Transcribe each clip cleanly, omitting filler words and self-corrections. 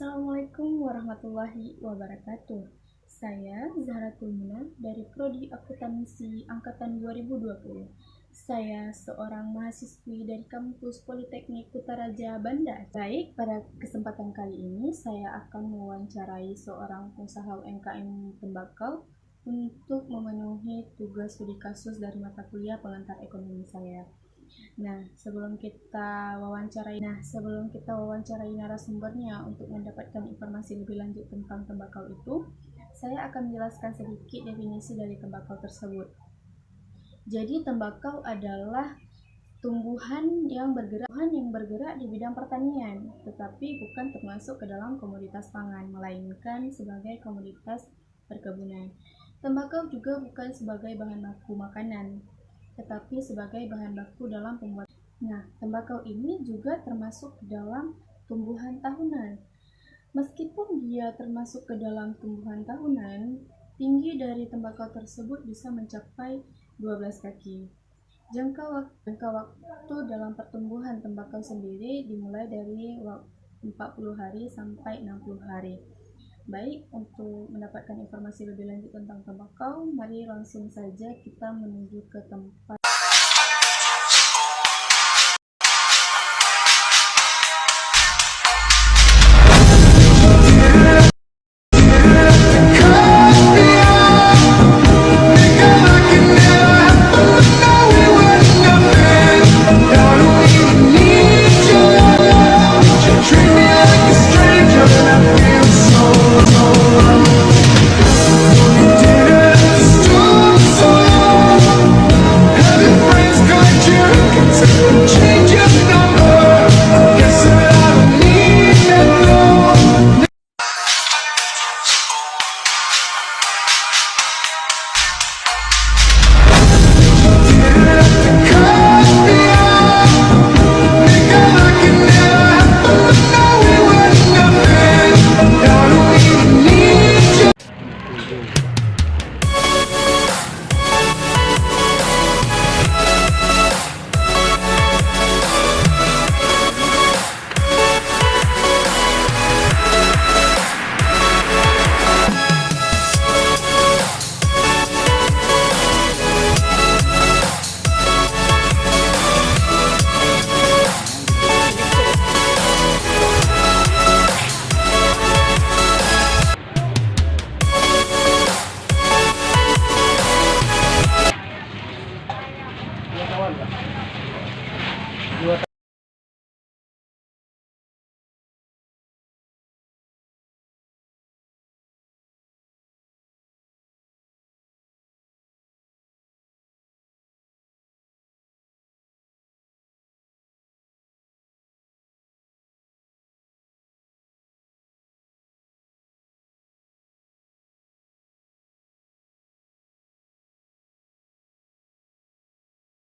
Assalamualaikum warahmatullahi wabarakatuh. Saya Zahratul Munah dari Prodi Akuntansi Angkatan 2020. Saya seorang mahasiswi dari kampus Politeknik Kutaraja Banda. Baik, pada kesempatan kali ini saya akan mewawancarai seorang pengusaha UMKM tembakau untuk memenuhi tugas studi kasus dari mata kuliah pengantar ekonomi saya. Sebelum kita wawancarai narasumbernya untuk mendapatkan informasi lebih lanjut tentang tembakau itu, saya akan menjelaskan sedikit definisi dari tembakau tersebut. Jadi, tembakau adalah tumbuhan yang bergerak di bidang pertanian, tetapi bukan termasuk ke dalam komoditas pangan, melainkan sebagai komoditas perkebunan. Tembakau juga bukan sebagai bahan baku makanan, tetapi sebagai bahan baku dalam pembuatan. Tembakau ini juga termasuk ke dalam tumbuhan tahunan. Meskipun dia termasuk ke dalam tumbuhan tahunan, tinggi dari tembakau tersebut bisa mencapai 12 kaki. Jangka waktu dalam pertumbuhan tembakau sendiri dimulai dari 40 hari sampai 60 hari. Baik, untuk mendapatkan informasi lebih lanjut tentang tembakau, mari langsung saja kita menuju ke tempat.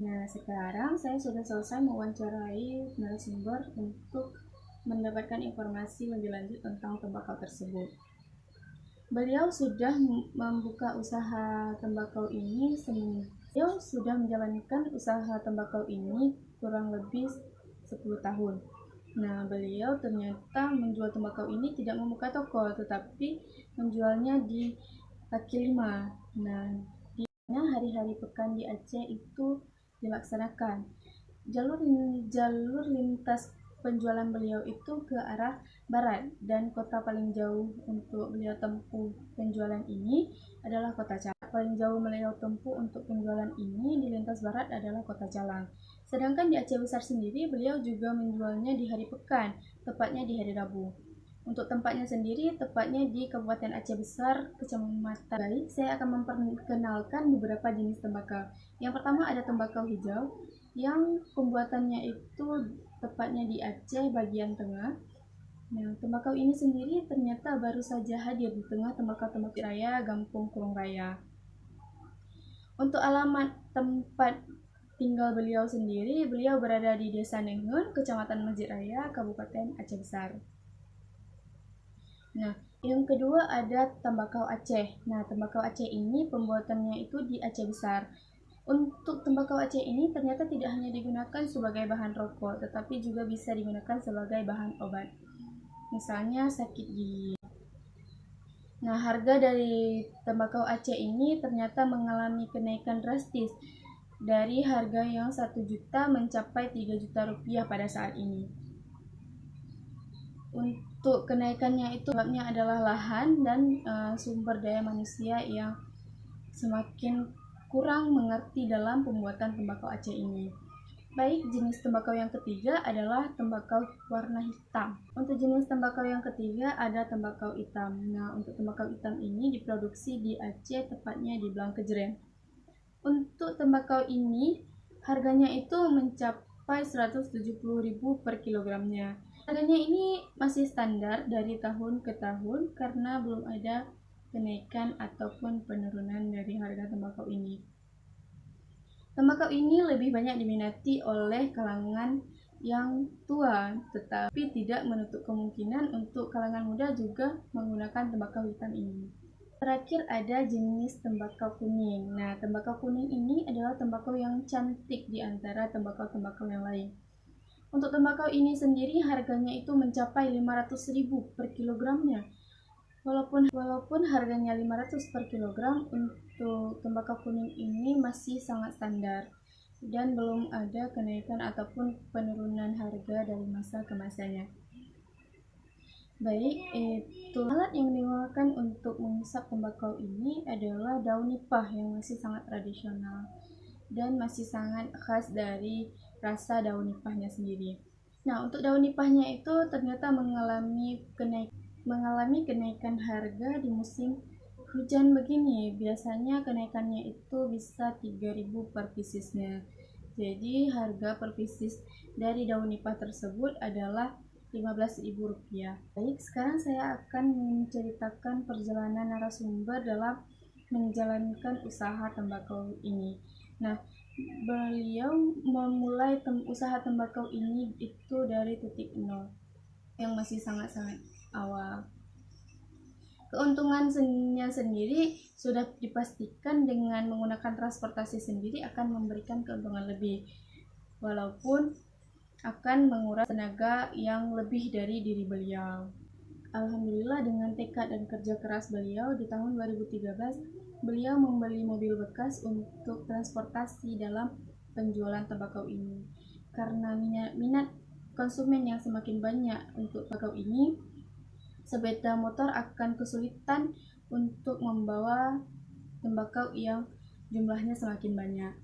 Sekarang saya sudah selesai mewawancarai narasumber untuk mendapatkan informasi lebih lanjut tentang tembakau tersebut. Beliau sudah membuka usaha tembakau ini Beliau sudah menjalankan usaha tembakau ini kurang lebih 10 tahun. Beliau ternyata menjual tembakau ini tidak membuka toko, tetapi menjualnya di kaki lima. Di mana hari-hari pekan di Aceh itu dilaksanakan. Jalur lintas penjualan beliau itu ke arah barat, dan kota paling jauh untuk beliau tempuh penjualan ini adalah kota Calang. Paling jauh beliau tempuh untuk penjualan ini di lintas barat adalah kota Calang. Sedangkan di Aceh Besar sendiri beliau juga menjualnya di hari pekan, tepatnya di hari Rabu. Untuk tempatnya sendiri tepatnya di Kabupaten Aceh Besar, Kecamatan. Baik, saya akan memperkenalkan beberapa jenis tembakau. Yang pertama ada tembakau hijau, yang pembuatannya itu tepatnya di Aceh bagian tengah. Tembakau ini sendiri ternyata baru saja hadir di tengah tembakau-tembakau raya Gampung Kurung Raya. Untuk alamat tempat tinggal beliau sendiri, beliau berada di Desa Nenghun, Kecamatan Masjid Raya, Kabupaten Aceh Besar. Yang kedua ada tembakau Aceh. Tembakau Aceh ini pembuatannya itu di Aceh Besar. Untuk tembakau Aceh ini ternyata tidak hanya digunakan sebagai bahan rokok, tetapi juga bisa digunakan sebagai bahan obat. misalnya sakit gigi. Nah, harga dari tembakau Aceh ini ternyata mengalami kenaikan drastis dari harga yang 1 juta mencapai 3 juta rupiah pada saat ini. Untuk kenaikannya itu sebabnya adalah lahan dan sumber daya manusia yang semakin kurang mengerti dalam pembuatan tembakau Aceh ini. Baik, jenis tembakau yang ketiga adalah tembakau warna hitam. Untuk jenis tembakau yang ketiga ada tembakau hitam. Nah, untuk tembakau hitam ini diproduksi di Aceh, tepatnya di Blangkejreng. Untuk tembakau ini harganya itu mencapai 170.000 per kilogramnya. Harganya ini masih standar dari tahun ke tahun karena belum ada kenaikan ataupun penurunan dari harga tembakau ini. Tembakau ini lebih banyak diminati oleh kalangan yang tua, tetapi tidak menutup kemungkinan untuk kalangan muda juga menggunakan tembakau hitam ini. Terakhir ada jenis tembakau kuning. Nah, tembakau kuning ini adalah tembakau yang cantik di antara tembakau-tembakau yang lain. Untuk tembakau ini sendiri harganya itu mencapai 500.000 per kilogramnya. Walaupun harganya 500 per kilogram, untuk tembakau kuning ini masih sangat standar dan belum ada kenaikan ataupun penurunan harga dari masa ke masanya. Baik, itu alat yang digunakan untuk menghisap tembakau ini adalah daun nipah yang masih sangat tradisional dan masih sangat khas dari rasa daun nipahnya sendiri. Nah, untuk daun nipahnya itu ternyata mengalami kenaikan harga di musim hujan begini. Biasanya kenaikannya itu bisa 3.000 per piecesnya. Jadi harga per pieces dari daun nipah tersebut adalah 15.000 rupiah. Baik, sekarang saya akan menceritakan perjalanan narasumber dalam menjalankan usaha tembakau ini. Nah, beliau memulai usaha tembakau ini itu dari titik nol yang masih sangat-sangat awal. Keuntungannya sendiri sudah dipastikan dengan menggunakan transportasi sendiri akan memberikan keuntungan lebih, walaupun akan menguras tenaga yang lebih dari diri beliau. Alhamdulillah dengan tekad dan kerja keras beliau di tahun 2013, beliau membeli mobil bekas untuk transportasi dalam penjualan tembakau ini. Karena minat konsumen yang semakin banyak untuk tembakau ini, sepeda motor akan kesulitan untuk membawa tembakau yang jumlahnya semakin banyak.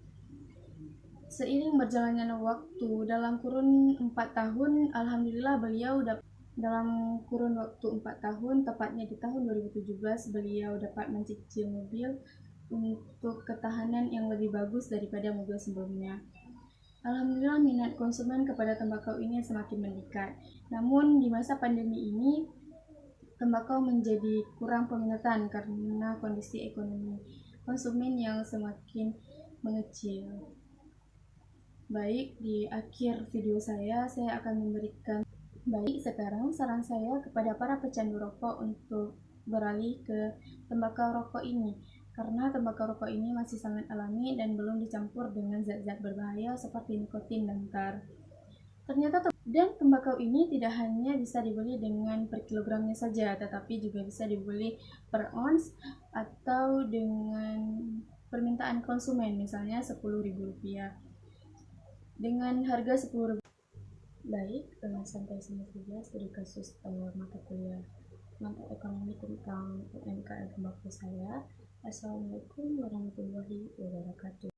Seiring berjalannya waktu, dalam kurun 4 tahun, alhamdulillah beliau dalam kurun waktu 4 tahun, tepatnya di tahun 2017, beliau dapat mencicil mobil untuk ketahanan yang lebih bagus daripada mobil sebelumnya. Alhamdulillah minat konsumen kepada tembakau ini semakin meningkat. Namun di masa pandemi ini, tembakau menjadi kurang peminatan karena kondisi ekonomi konsumen yang semakin mengecil. Baik, di akhir video saya akan memberikan sekarang saran saya kepada para pecandu rokok untuk beralih ke tembakau rokok ini, karena tembakau rokok ini masih sangat alami dan belum dicampur dengan zat-zat berbahaya seperti nikotin dan tar. Ternyata tembakau ini tidak hanya bisa dibeli dengan per kilogramnya saja, tetapi juga bisa dibeli per ons atau dengan permintaan konsumen, misalnya Rp10.000 dengan harga Rp10.000. Baik, sampai sini saja studi kasus mata kuliah mata ekonomi tentang UMKM tembakau saya. Assalamualaikum warahmatullahi wabarakatuh.